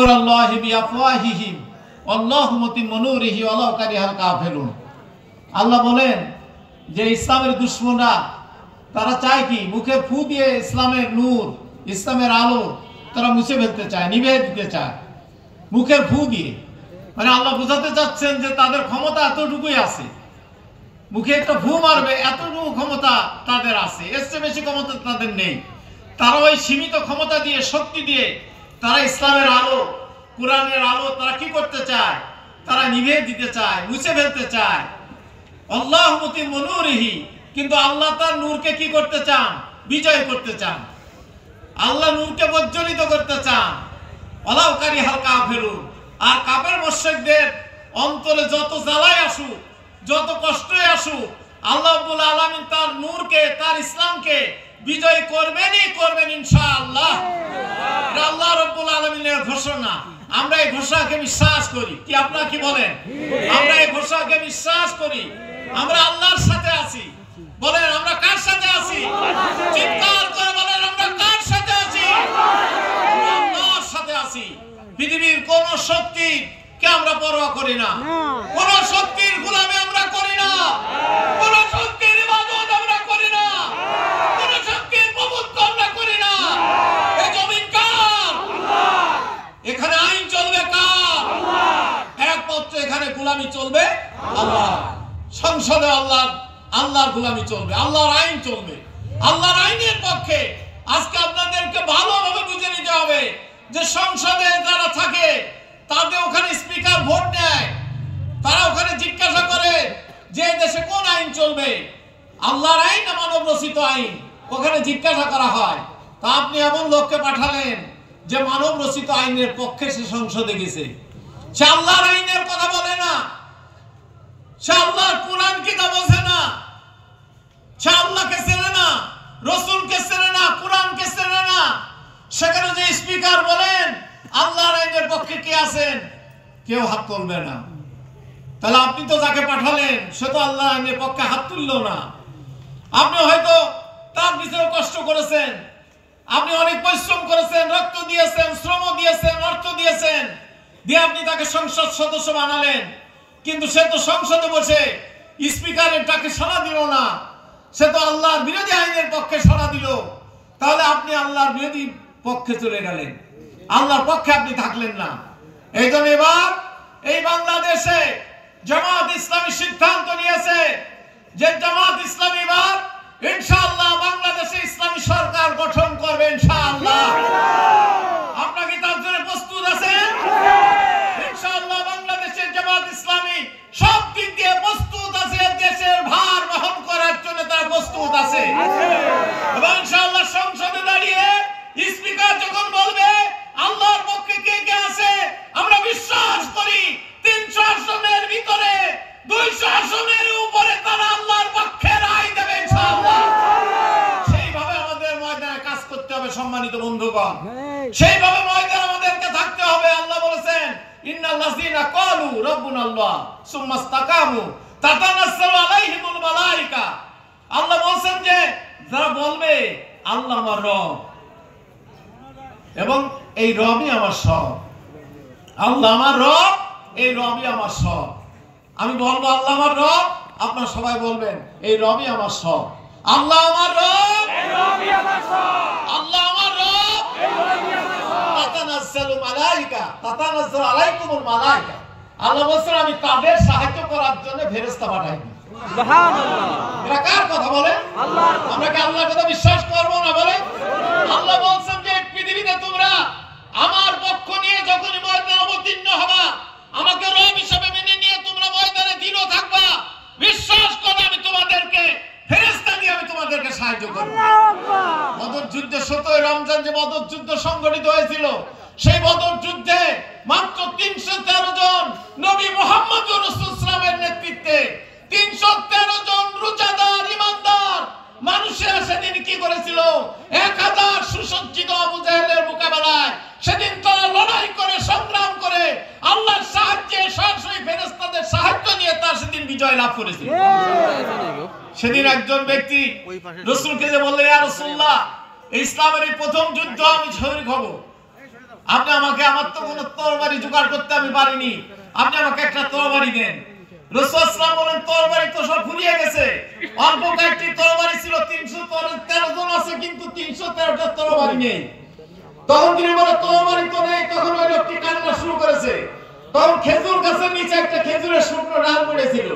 নূরাল্লাহি বিআফওয়াহিহিম আল্লাহু মুতিম্মু নূরিহি ওয়ালাউ কারিহাল কাফিরুন। আল্লাহ বলেন যে ইসলামের দুশমনরা তারা চায় কি, মুখে ফু দিয়ে ইসলামের নূর, ইসলামের আলো তারা মুছে ফেলতে চায়, নিভিয়ে দিতে চায় মুখের ফু দিয়ে। মানে আল্লাহ বোঝাতে চাচ্ছেন যে তাদের ক্ষমতা এতটুকুই আছে, মুখে একটা ফু মারবে এতটুকু ক্ষমতা তাদের আছে, এর চেয়ে বেশি ক্ষমতা তাদের নেই। তারা ওই সীমিত ক্ষমতা দিয়ে, শক্তি দিয়ে তারা ইসলামের আলো, কোরআনের আলো তারা কি করতে চায়, তারা নিভিয়ে দিতে চায়, মুছে ফেলতে চায়। আল্লাহু মুতিম্মু নূরিহি, কিন্তু আল্লাহ তার নূরকে কি করতে চান, বিজয় করতে চান। আল্লাহ নূরকে প্রজ্বলিত করতে চান। ওয়ালাউ কারিহাল কাফিরুন। আর কাফের মুশরিকদের অন্তরে যত জ্বালাই আসুক, যত কষ্টই আসুক, আল্লাহ রাব্বুল আলামিন তার নূরকে, তার ইসলামকে বিজয় করবেনই করবেন ইনশাআল্লাহ। এটা আল্লাহ রাব্বুল আলামিনের ঘোষণা। আমরা এই ঘোষণাকে বিশ্বাস করি। কি আপনারা কি বলেন? আমরা এই ঘোষণাকে বিশ্বাস করি। আমরা আল্লাহর সাথে আছি। বলেন আমরা কার সাথে আছি? চিৎকার করে বলেন আমরা কার সাথে আছি? আল্লাহর সাথে আছি। পৃথিবীর কোন শক্তিকে আমরা পরোয়া করি না, কোন শক্তির গোলামি আমরা করি না, কোন শক্তির ইবাদত আমরা করি না, কোন শক্তির প্রভুত্ব আমরা করি না। এই জমিন কার? এখানে আইন চলবে কার? একমাত্র এখানে গোলামি চলবে আল্লাহ। সংসদে আল্লাহর গোলামি চলবে, আল্লাহর আইন চলবে, আল্লাহর আইনের পক্ষে। আজকে আপনাদেরকে ভালোভাবে বুঝে নিতে হবে যে সংসদে যারা থাকে তাদের ওখানে স্পিকার ভোট নেয়, তারা ওখানে জিজ্ঞাসা করে যে দেশে কোন আইন চলবে, আল্লাহর আইন না মানব রচিত আইন, ওখানে জিজ্ঞাসা করা হয়। তা আপনি এমন লোককে পাঠালেন যে মানব রচিত আইনের পক্ষে সে সংসদে গেছে, সে আল্লাহর আইনের কথা বলে না, সে আল্লাহর কোরআন কিতাব বোঝে না, সে আল্লাহকে চেনে না, রাসূলকে চেনে না, কোরআনকে চেনে না। সেখানে যে স্পিকার বলেন আল্লাহর আইনের পক্ষে কে আছেন, কেউ হাত তুলবে না। তাহলে আপনি তো যাকে পাঠালেন সে তো আল্লাহর আইনের পক্ষে হাত তুললো না। আপনি হয়তো তার ভিতরে কষ্ট করেছেন, আপনি অনেক পরিশ্রম করেছেন, রক্ত দিয়েছেন, শ্রম দিয়েছেন, অর্থ দিয়েছেন, দিয়ে আপনি তাকে সংসদ সদস্য বানালেন। কিন্তু সে তো সংসদে বসে স্পিকারের ডাকে সাড়া দিল না, সে তো আল্লাহর বিরোধী আইনের পক্ষে সাড়া দিল। তাহলে আপনি আল্লাহর বিরোধী পক্ষে চলে গেলেন, আল্লাহর পক্ষে আপনি থাকলেন না। এই জন্য এবার এই বাংলাদেশে জামাত ইসলামী সিদ্ধান্ত নিয়েছে যে জামাত ইসলামী এবার ইনশাআল্লাহ বাংলাদেশে ইসলামী সরকার গঠন করবে ইনশাআল্লাহ। আপনারা কি তার জন্য প্রস্তুত আছেন? ইনশাআল্লাহ বাংলাদেশের জামাত ইসলামী সব দিক দিয়ে প্রস্তুত আছে, দেশের ভার বহন করার জন্য তারা প্রস্তুত আছে। এবং ইনশাআল্লাহ সংসদে দাঁড়িয়ে স্পিকার যখন বলবে আল্লাহর পক্ষে কে কে আছে, আমরা বিশ্বাস করি 300 আসনের ভিতরে 200 আসনের উপরে তারা আল্লাহর পক্ষে রায় দেবে ইনশাআল্লাহ। সেইভাবে আমাদের ময়দানে কাজ করতে হবে সম্মানিত বন্ধুগণ, সেইভাবে ময়দানে আমাদেরকে থাকতে হবে। আল্লাহ বলেছেন ইন্নাল্লাযীনা ক্বালু রাব্বুনাল্লাহ সুম্মা ইসতাকামু তাতানাজ্জালু আলাইহিমুল মালায়েকা। আল্লাহ বলেন যে যারা বলবে আল্লাহ আমার রব এবং এই রবই আমার সব, আল্লাহ আমার রব, এই রবই আমার সব। আমি বলবো আল্লাহ আমার রব, আপনারা সবাই বলবেন এই রবই আমার সব। আল্লাহ আমার রব, এই রবই আমার সব। আল্লাহ আমার রব, এই রবই আমার সব। তাতানাজ্জালু মালায়েকা তাতানাজ্জালু আলাইকুমুল মালায়েকা। আল্লাহ বলেন আমি তাদের সাহায্য করার জন্য ফেরেশতা পাঠাই। সুবহানাল্লাহ। এরা কার কথা বলে? আল্লাহর কথা। আমরা কি আল্লাহর কথা বিশ্বাস করব না? বলে আল্লাহ বলেন যে পৃথিবীতে তোমরা আমার পক্ষ নিয়ে যখন ময়দানে অবতীর্ণ হবা, আমাকে রব হিসেবে মেনে নিয়ে তোমরা ময়দানে দৃঢ় থাকবা, বিশ্বাস করো আমি তোমাদেরকে ফেরেশতা দিয়ে আমি তোমাদেরকে সাহায্য করব। বদর যুদ্ধে 17 রমজান যে বদর যুদ্ধ সংগঠিত হয়েছিল, সেই বদর যুদ্ধে মাত্র 313 জন নবী মুহাম্মদুর রাসূলুল্লাহ সাল্লাল্লাহু আলাইহি ওয়াসাল্লামের নেতৃত্বে 313 জন রোজাদার ইমানদার মানুষেরা সেদিন কি করেছিল? 1000 সুসজ্জিত আবু জাহেলের মোকাবেলায় সেদিন তারা লড়াই করে, সংগ্রাম করে আল্লাহর সাহায্যে সরাসরি ফেরেশতাদের সাহায্য নিয়ে তার সেদিন বিজয় লাভ করেছিল। সেদিন একজন ব্যক্তি রাসূলকে যে বললেন ইয়া রাসূলুল্লাহ, ইসলামের এই প্রথম যুদ্ধ আমি শরীক হব, আপনি আমাকে, আমার তো কোনো তরবারি জোগাড় করতে আমি পারিনি, আপনি আমাকে একটা তরবারি দেন। রাসূল সাল্লাল্লাহু আলাইহি ওয়াসাল্লাম বলেন, তরবারি তো সব ফুরিয়ে গেছে, অল্প কয়েকটি তরবারি ছিল, 313 জন আছে, কিন্তু 313টা তরবারি নেই। তখন তিনি বলে, তরবারি তো নেই। তখন ওই লোকটি কান্না শুরু করেছে। তখন খেজুর গাছের নিচে একটা খেজুরের শুকনো ডাল পড়েছিল।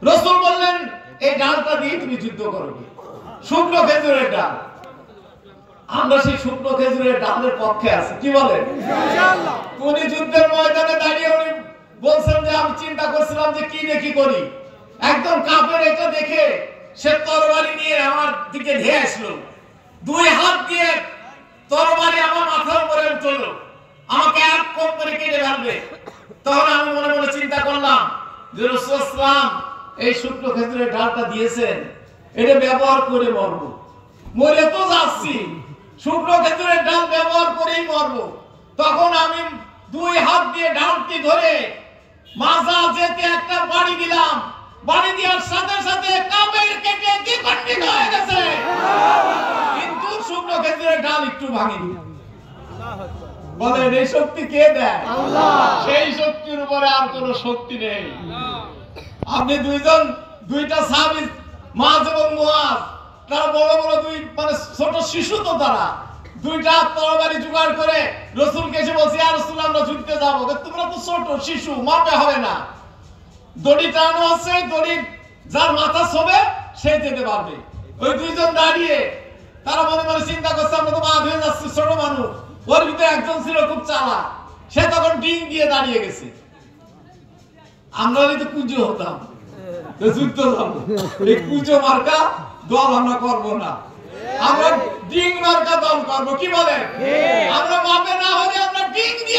রাসূল বললেন, এই ডালটা দিয়ে তুমি যুদ্ধ করো। শুকনো খেজুরের ডাল। আমরা সেই শুকনো খেজুরের ডালের পক্ষে আছি, কি বলেন? ইনশাআল্লাহ। উনি যুদ্ধের ময়দানে দাঁড়িয়ে উনি বলছেন যে আমি চিন্তা করছিলাম যে কি দেখি করি। একদম কাফের এটা দেখে সে তরবারি নিয়ে আমার দিকে ধেয়ে আসলো, দুই হাত দিয়ে তরবারি আমার মাথার উপরে উঠলো, আমাকে এক কোপ করে কেটে ফেলবে। তখন আমি মনে মনে চিন্তা করলাম যে রাসূল সাল্লাল্লাহু আলাইহি ওয়াসাল্লাম এই শুকনো খেজুরের ডালটা দিয়েছেন, এটা ব্যবহার করে মরবো, মরে তো যাচ্ছি, শুকনো খেজুরের ডাল ব্যবহার করেই মরবো। তখন আমি দুই হাত দিয়ে ডালটি ধরে মাজা যেতে একটা বাড়ি দিলাম, বাড়ি দেওয়ার সাথে সাথে কাপের কেটে দ্বিখণ্ডিত হয়ে গেছে, কিন্তু শুকনো খেজুরের ডাল একটু ভাঙেনি। বলেন, এই শক্তি কে দেয়? আল্লাহ। সেই শক্তির উপরে আর কোনো শক্তি নেই। আপনি দুইটা সাহাবী, মুআয এবং মুআয, তারা বড় বড় দুই, মানে ছোট শিশু, তো তারা দুইটা তরবারি জোগাড় করে রাসূলকে এসে বলছে, ইয়া রাসূলুল্লাহ, আমরা যুদ্ধে যাব। তোমরা তো ছোট শিশু, মাপে হবে না। দড়ি টানো আছে, দড়ি যার মাথা ছবে সে যেতে পারবে। ওই দুইজন দাঁড়িয়ে তারা মনে মনে চিন্তা করছে, আমরা তো বাদ হয়ে যাচ্ছি, ছোট মানুষ। ওর ভিতরে একজন ছিল খুব চালাক, সে তখন ডিং দিয়ে দাঁড়িয়ে গেছে। আমরা তো কুজো হতাম, যুদ্ধ যাবো, এই কুজো মার্কা দল আমরা করবো না, আমরা ডিং মার্কা দল করবো, কি বলে? আমরা মাপে না হলে আমরা ডিং দিয়ে